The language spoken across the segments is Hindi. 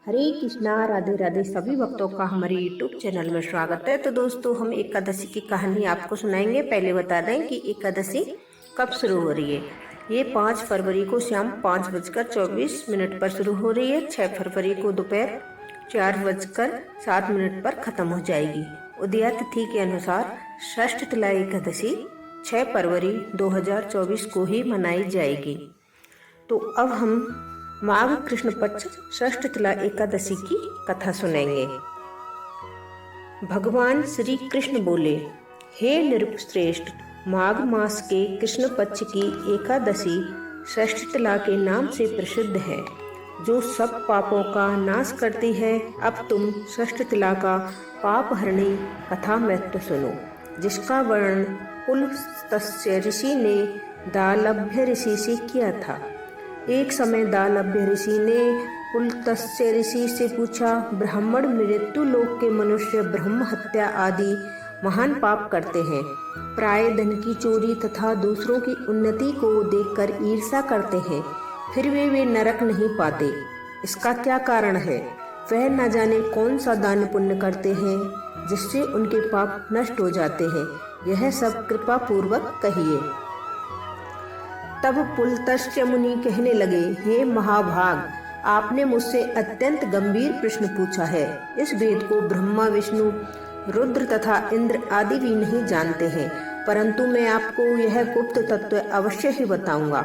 हरे कृष्णा, राधे राधे। सभी भक्तों का हमारे यूट्यूब चैनल में स्वागत है। तो दोस्तों, हम एकादशी की कहानी आपको सुनाएंगे। पहले बता दें कि एकादशी कब शुरू हो रही है। ये 5 फरवरी को शाम 5:24 पर शुरू हो रही है। 6 फरवरी को दोपहर 4:07 पर खत्म हो जाएगी। उदया तिथि के अनुसार षष्ठ तिला एकादशी 6 फरवरी 2024 को ही मनाई जाएगी। तो अब हम माघ कृष्ण पक्ष षष्ठ तिला एकादशी की कथा सुनेंगे। भगवान श्री कृष्ण बोले, हे नृपश्रेष्ठ, माघ मास के कृष्ण पक्ष की एकादशी षष्ठ तिला के नाम से प्रसिद्ध है, जो सब पापों का नाश करती है। अब तुम षष्ठ तिला का पाप हरणी कथा महत्व सुनो, जिसका वर्णन पुलस्त्य ऋषि ने दालभ्य ऋषि से किया था। एक समय दालभ्य ऋषि ने पुलस्त्य ऋषि से पूछा, ब्राह्मण मृत्यु लोक के मनुष्य ब्रह्म हत्या आदि महान पाप करते हैं, प्राय धन की चोरी तथा दूसरों की उन्नति को देखकर ईर्ष्या करते हैं, फिर वे नरक नहीं पाते। इसका क्या कारण है? वह न जाने कौन सा दान पुण्य करते हैं जिससे उनके पाप नष्ट हो जाते हैं। यह सब कृपा पूर्वक कहिए। तब पुलस्त्य मुनि कहने लगे, हे महाभाग, आपने मुझसे अत्यंत गंभीर प्रश्न पूछा है। इस वेद को ब्रह्मा, विष्णु, रुद्र तथा इंद्र आदि भी नहीं जानते हैं, परंतु मैं आपको यह गुप्त तत्व अवश्य ही बताऊंगा।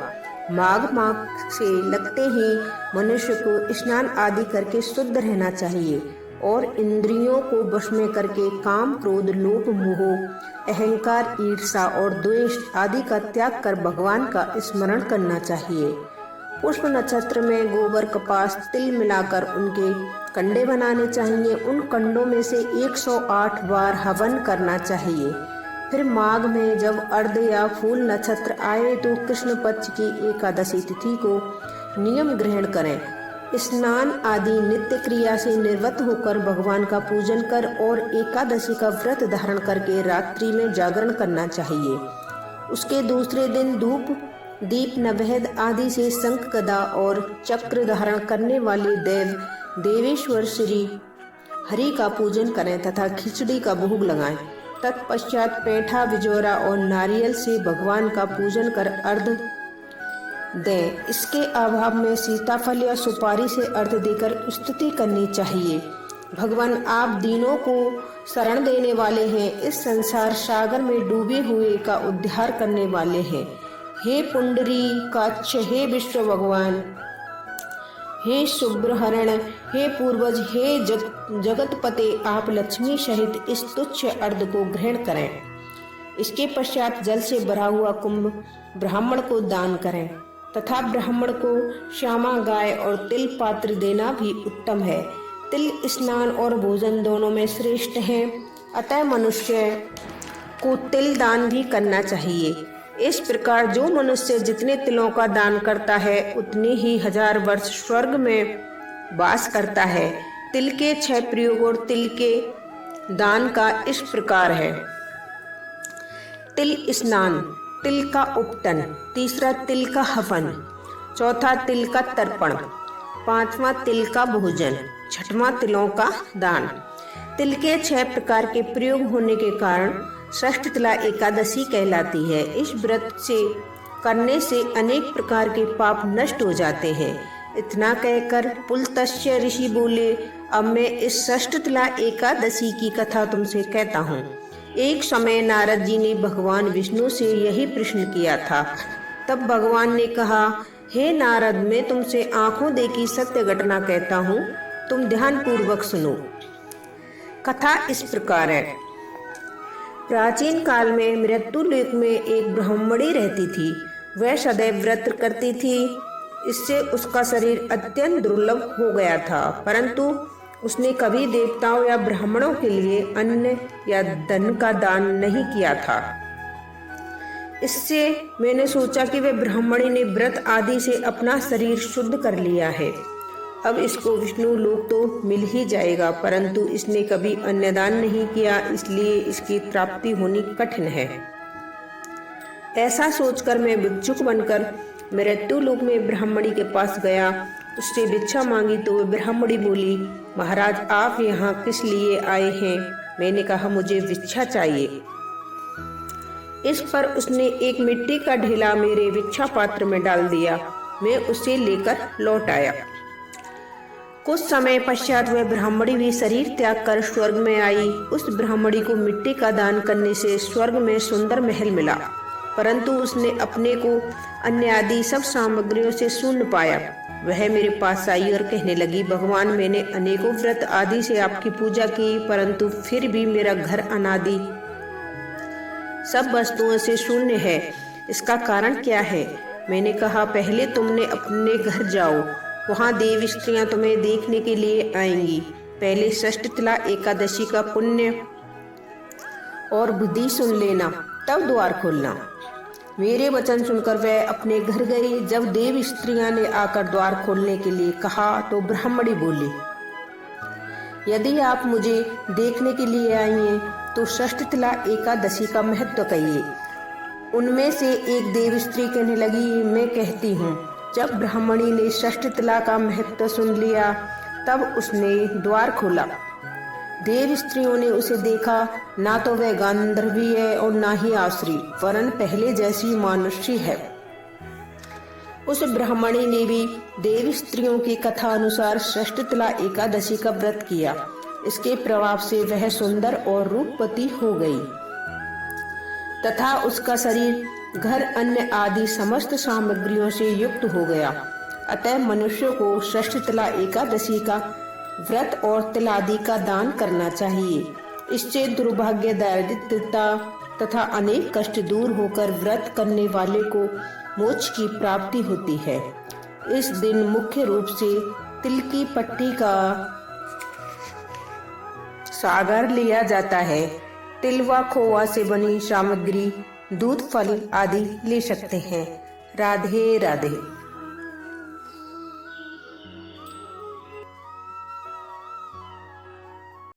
माघ मास से लगते ही मनुष्य को स्नान आदि करके शुद्ध रहना चाहिए और इंद्रियों को वश में करके काम, क्रोध, लोभ, मोह, अहंकार, ईर्ष्या और द्वेष आदि का त्याग कर भगवान का स्मरण करना चाहिए। पुष्प नक्षत्र में गोबर, कपास, तिल मिलाकर उनके कंडे बनाने चाहिए। उन कंडों में से 108 बार हवन करना चाहिए। फिर माघ में जब अर्ध या फूल नक्षत्र आए तो कृष्ण पक्ष की एकादशी तिथि को नियम ग्रहण करें। स्नान आदि नित्य क्रिया से निवृत्त होकर भगवान का पूजन कर और एकादशी का व्रत धारण करके रात्रि में जागरण करना चाहिए। उसके दूसरे दिन धूप, दीप, नैवेद्य आदि से शंख, गदा और चक्र धारण करने वाले देवेश्वर श्री हरि का पूजन करें तथा खिचड़ी का भोग लगाएं। तत्पश्चात पेठा, बिजोरा और नारियल से भगवान का पूजन कर अर्घ्य दें। इसके अभाव में सीताफल या सुपारी से अर्घ्य देकर स्तुति करनी चाहिए। भगवान, आप दीनों को शरण देने वाले हैं, इस संसार सागर में डूबे हुए का उद्धार करने वाले हैं। हे पुंडरीकाक्ष, हे विश्व भगवान, हे शुभ्रहरण, हे पूर्वज, हे जगतपते, आप लक्ष्मी सहित इस तुच्छ अर्घ्य को ग्रहण करें। इसके पश्चात जल से भरा हुआ कुंभ ब्राह्मण को दान करें तथा ब्राह्मण को श्यामा गाय और तिल पात्र देना भी उत्तम है। तिल स्नान और भोजन दोनों में श्रेष्ठ है, अतः मनुष्य को तिल दान भी करना चाहिए। इस प्रकार जो मनुष्य जितने तिलों का दान करता है उतने ही 1000 वर्ष स्वर्ग में वास करता है। तिल के 6 प्रयोग और तिल के दान का इस प्रकार है। तिल स्नान, तिल का उपटन, तीसरा तिल का हवन, चौथा तिल का तर्पण, पांचवा तिल का भोजन, छठवां तिलों का दान। तिल के 6 प्रकार के प्रयोग होने के कारण षष्ठ तिला एकादशी कहलाती है। इस व्रत से करने से अनेक प्रकार के पाप नष्ट हो जाते हैं। इतना कहकर पुलस्त्य ऋषि बोले, अब मैं इस षष्ठ तिला एकादशी की कथा तुमसे कहता हूँ। एक समय नारद जी ने भगवान विष्णु से यही प्रश्न किया था। तब भगवान ने कहा, हे नारद, मैं तुमसे आंखों देखी सत्य घटना कहता हूँ, तुम ध्यान पूर्वक सुनो। कथा इस प्रकार है। प्राचीन काल में मृत्यु लोक में एक ब्राह्मणी रहती थी। वह सदैव व्रत करती थी, इससे उसका शरीर अत्यंत दुर्लभ हो गया था, परंतु उसने कभी देवताओं या ब्राह्मणों के लिए अन्न या धन का दान नहीं किया था। इससे मैंने सोचा कि वह ब्राह्मणी ने व्रत आदि से अपना शरीर शुद्ध कर लिया है, अब इसको विष्णु लोक तो मिल ही जाएगा, परंतु इसने कभी अन्नदान नहीं किया, इसलिए इसकी प्राप्ति होनी कठिन है। ऐसा सोचकर मैं भिक्षुक बनकर मृत्यु लोक में ब्राह्मणी के पास गया उससे भिक्षा मांगी तो वह ब्राह्मणी बोली, महाराज आप यहाँ किस लिए आए हैं? मैंने कहा, मुझे भिक्षा चाहिए। इस पर उसने एक मिट्टी का ढेला मेरे भिक्षा पात्र में डाल दिया। मैं उसे लेकर लौट आया। कुछ समय पश्चात वह ब्राह्मणी भी शरीर त्याग कर स्वर्ग में आई। उस ब्राह्मणी को मिट्टी का दान करने से स्वर्ग में सुंदर महल मिला, परंतु उसने अपने को अन्य आदि सब सामग्रियों से शून्य पाया। वह मेरे पास आई और कहने लगी, भगवान, मैंने अनेकों व्रत आदि से आपकी पूजा की, परंतु फिर भी मेरा घर अनादि सब वस्तुओं से शून्य है। इसका कारण क्या है? मैंने कहा, पहले तुमने अपने घर जाओ, वहाँ देव स्त्रियां तुम्हें देखने के लिए आएंगी। पहले षष्ठितला एकादशी का पुण्य और विधि सुन लेना, तब द्वार खोलना। मेरे वचन सुनकर वह अपने घर गई। जब देव स्त्रियां ने आकर द्वार खोलने के लिए कहा तो ब्राह्मणी बोली, यदि आप मुझे देखने के लिए आई हैं तो षष्ठितला एकादशी का महत्व कहिए। उनमें से एक देव स्त्री कहने लगी, मैं कहती हूँ। जब ब्राह्मणी ने षष्ठितला का महत्व सुन लिया तब उसने द्वार खोला। देव स्त्रियों ने उसे देखा, ना तो वह गांधर्वी है और ना ही आसुरी, वरन पहले जैसी मानुषी है। उस ब्राह्मणी ने भी देव स्त्रियों की कथा अनुसार षष्ठितला एकादशी का व्रत किया। इसके प्रभाव से वह सुंदर और रूपवती हो गई तथा उसका शरीर, घर, अन्न आदि समस्त सामग्रियों से युक्त हो गया। अतः मनुष्य को षष्ठितला एकादशी का व्रत और तिल आदि का दान करना चाहिए। इससे दुर्भाग्य, दारिद्रता तथा अनेक कष्ट दूर होकर व्रत करने वाले को मोक्ष की प्राप्ति होती है। इस दिन मुख्य रूप से तिल की पट्टी का सागर लिया जाता है। तिल व खोआ से बनी सामग्री, दूध, फल आदि ले सकते हैं। राधे राधे।